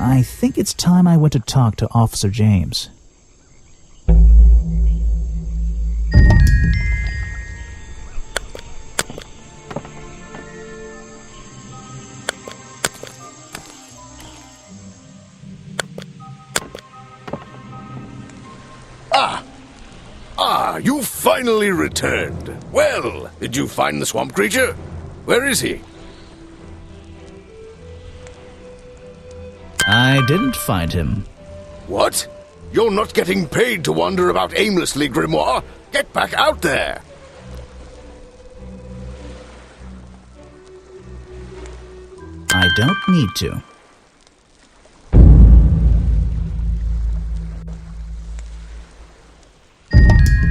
I think it's time I went to talk to Officer James. You finally returned. Well, did you find the swamp creature? Where is he? I didn't find him. What? You're not getting paid to wander about aimlessly, Grimoire. Get back out there. I don't need to.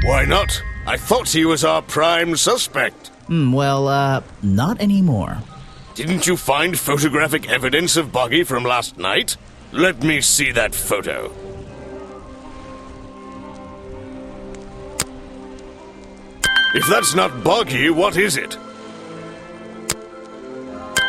Why not? I thought he was our prime suspect. Not anymore. Didn't you find photographic evidence of Buggy from last night? Let me see that photo. If that's not Buggy, what is it?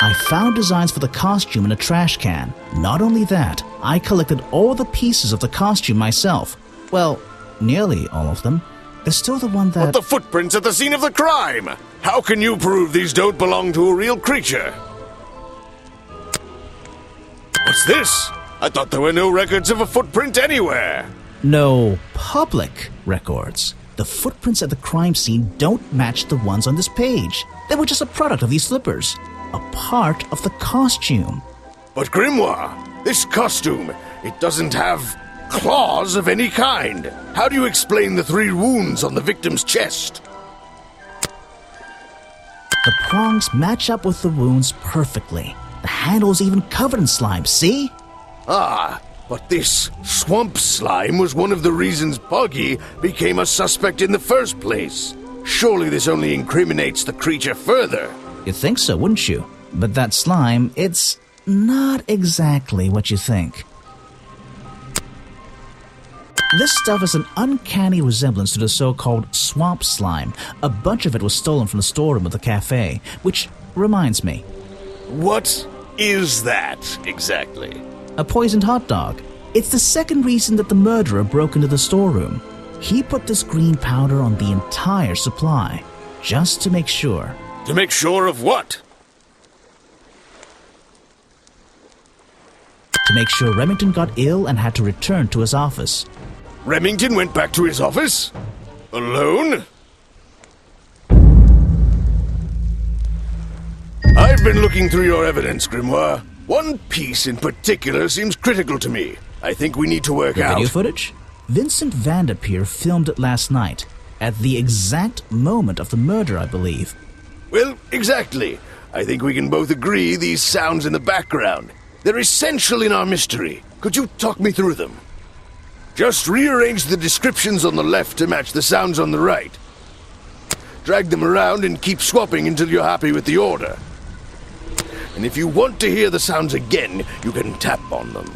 I found designs for the costume in a trash can. Not only that, I collected all the pieces of the costume myself. Well, nearly all of them. There's still the one that... But the footprints at the scene of the crime! How can you prove these don't belong to a real creature? What's this? I thought there were no records of a footprint anywhere. No public records. The footprints at the crime scene don't match the ones on this page. They were just a product of these slippers. A part of the costume. But Grimoire, this costume, it doesn't have claws of any kind. How do you explain the 3 wounds on the victim's chest? The prongs match up with the wounds perfectly. The handle's even covered in slime, see? But this swamp slime was one of the reasons Buggy became a suspect in the first place. Surely this only incriminates the creature further. You'd think so, wouldn't you? But that slime, it's not exactly what you think. This stuff is an uncanny resemblance to the so-called swamp slime. A bunch of it was stolen from the storeroom of the cafe, which reminds me. What is that, exactly? A poisoned hot dog. It's the second reason that the murderer broke into the storeroom. He put this green powder on the entire supply, just to make sure. To make sure of what? To make sure Remington got ill and had to return to his office. Remington went back to his office? Alone? I've been looking through your evidence, Grimoire. One piece in particular seems critical to me. I think we need to work The out... video footage? Vincent Vanderpeer filmed it last night, at the exact moment of the murder, I believe. Well, exactly. I think we can both agree these sounds in the background. They're essential in our mystery. Could you talk me through them? Just rearrange the descriptions on the left to match the sounds on the right. Drag them around and keep swapping until you're happy with the order. And if you want to hear the sounds again, you can tap on them.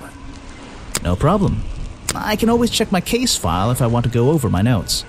No problem. I can always check my case file if I want to go over my notes.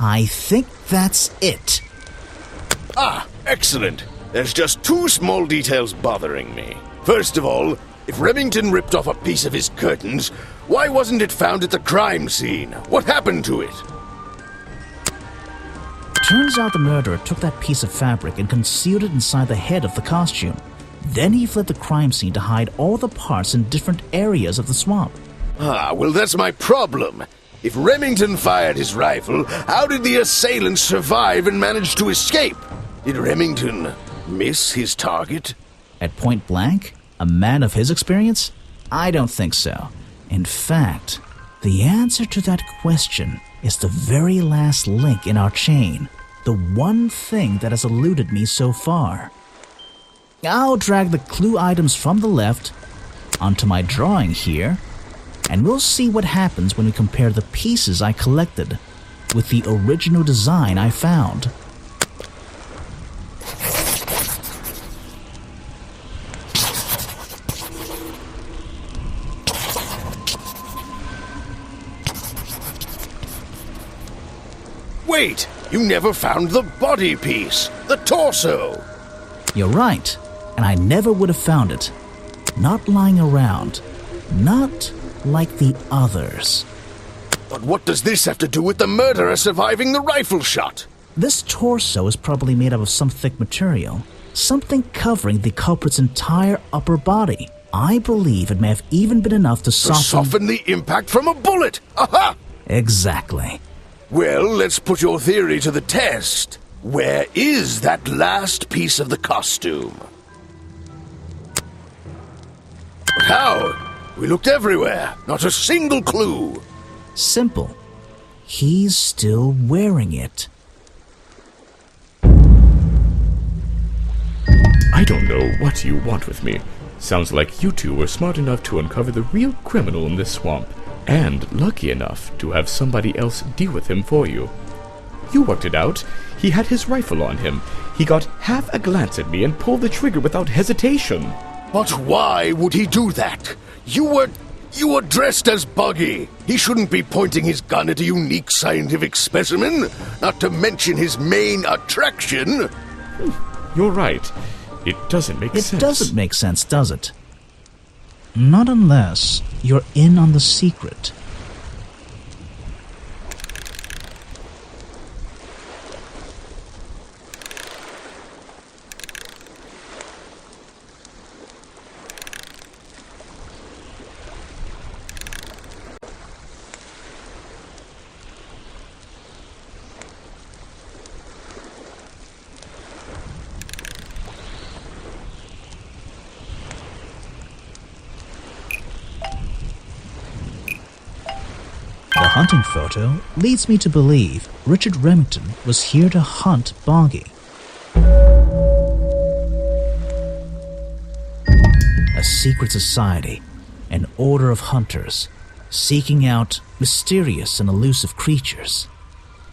I think that's it. Excellent. There's just 2 small details bothering me. First of all, if Remington ripped off a piece of his curtains, why wasn't it found at the crime scene? What happened to it? Turns out the murderer took that piece of fabric and concealed it inside the head of the costume. Then he fled the crime scene to hide all the parts in different areas of the swamp. Well, that's my problem. If Remington fired his rifle, how did the assailant survive and manage to escape? Did Remington miss his target? At point blank? A man of his experience? I don't think so. In fact, the answer to that question is the very last link in our chain. The one thing that has eluded me so far. I'll drag the clue items from the left onto my drawing here, and we'll see what happens when we compare the pieces I collected with the original design I found. Wait! You never found the body piece! The torso! You're right, and I never would have found it. Not lying around. Not like the others. But what does this have to do with the murderer surviving the rifle shot? This torso is probably made up of some thick material. Something covering the culprit's entire upper body. I believe it may have even been enough to soften the impact from a bullet! Aha! Exactly. Well, let's put your theory to the test. Where is that last piece of the costume? But how? We looked everywhere. Not a single clue. Simple. He's still wearing it. I don't know what you want with me. Sounds like you two were smart enough to uncover the real criminal in this swamp, and lucky enough to have somebody else deal with him for you. You worked it out. He had his rifle on him. He got half a glance at me and pulled the trigger without hesitation. But why would he do that? You were dressed as Buggy. He shouldn't be pointing his gun at a unique scientific specimen, not to mention his main attraction. You're right. It doesn't make sense. It doesn't make sense, does it? Not unless you're in on the secret. The hunting photo leads me to believe Richard Remington was here to hunt Boggy. A secret society, an order of hunters, seeking out mysterious and elusive creatures.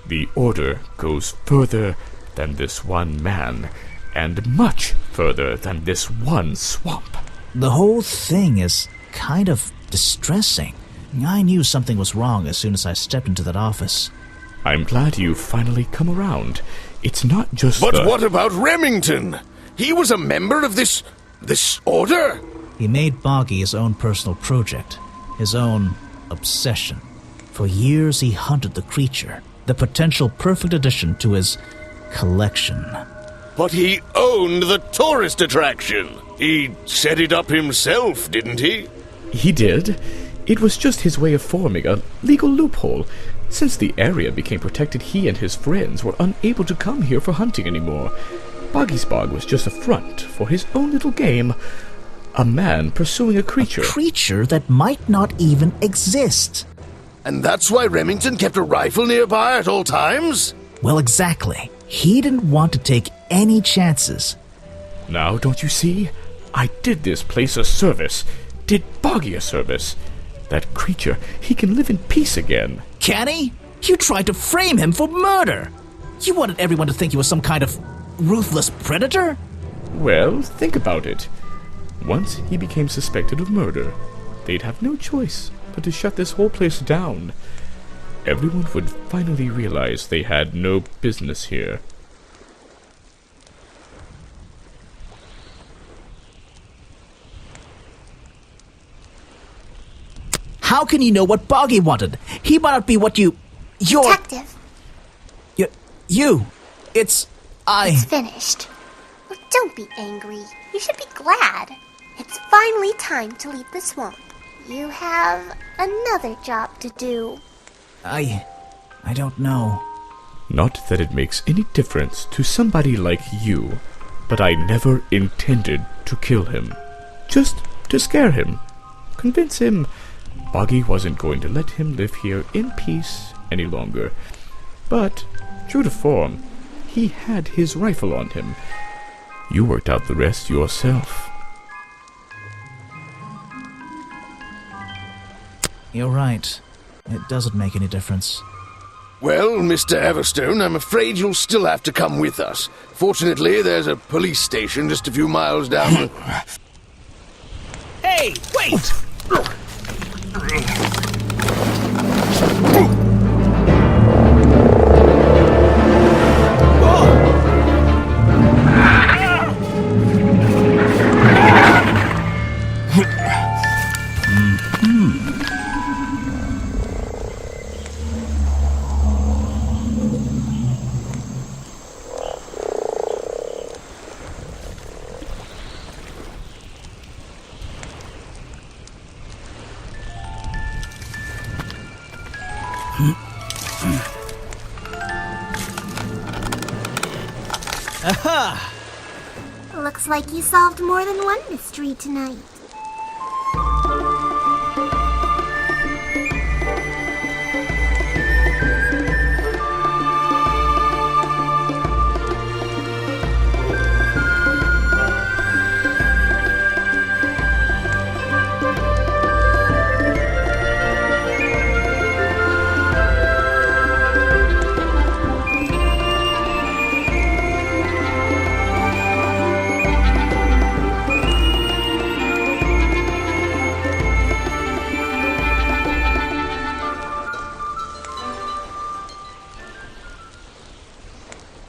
The order goes further than this one man, and much further than this one swamp. The whole thing is kind of distressing. I knew something was wrong as soon as I stepped into that office. I'm glad you've finally come around. It's not just But what about Remington? He was a member of this order? He made Boggy his own personal project, his own obsession. For years he hunted the creature, the potential perfect addition to his collection. But he owned the tourist attraction. He set it up himself, didn't he? He did. It was just his way of forming a legal loophole. Since the area became protected, he and his friends were unable to come here for hunting anymore. Boggy's Bog was just a front for his own little game. A man pursuing a creature. A creature that might not even exist. And that's why Remington kept a rifle nearby at all times? Well, exactly. He didn't want to take any chances. Now, don't you see? I did this place a service. Did Boggy a service. That creature, he can live in peace again. Can he? You tried to frame him for murder. You wanted everyone to think he was some kind of ruthless predator? Well, think about it. Once he became suspected of murder, they'd have no choice but to shut this whole place down. Everyone would finally realize they had no business here. How can you know what Boggy wanted? He might not be what you're... Detective. It's finished. Well, don't be angry. You should be glad. It's finally time to leave the swamp. You have another job to do. I don't know. Not that it makes any difference to somebody like you, but I never intended to kill him. Just to scare him. Convince him Boggy wasn't going to let him live here in peace any longer. But, true to form, he had his rifle on him. You worked out the rest yourself. You're right. It doesn't make any difference. Well, Mr. Everstone, I'm afraid you'll still have to come with us. Fortunately, there's a police station just a few miles down. Hey, wait! Aha! Looks like you solved more than one mystery tonight.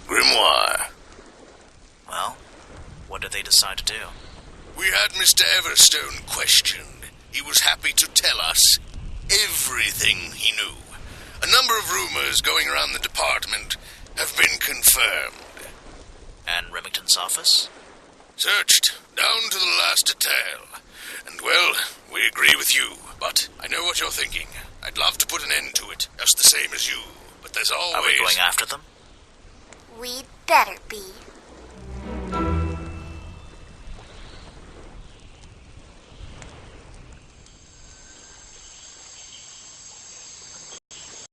Grimoire. Well, what did they decide to do? We had Mr. Everstone questioned. He was happy to tell us everything he knew. A number of rumors going around the department have been confirmed. And Remington's office? Searched, down to the last detail. And, well, we agree with you, but I know what you're thinking. I'd love to put an end to it, just the same as you. But there's always... Are we going after them? We'd better be.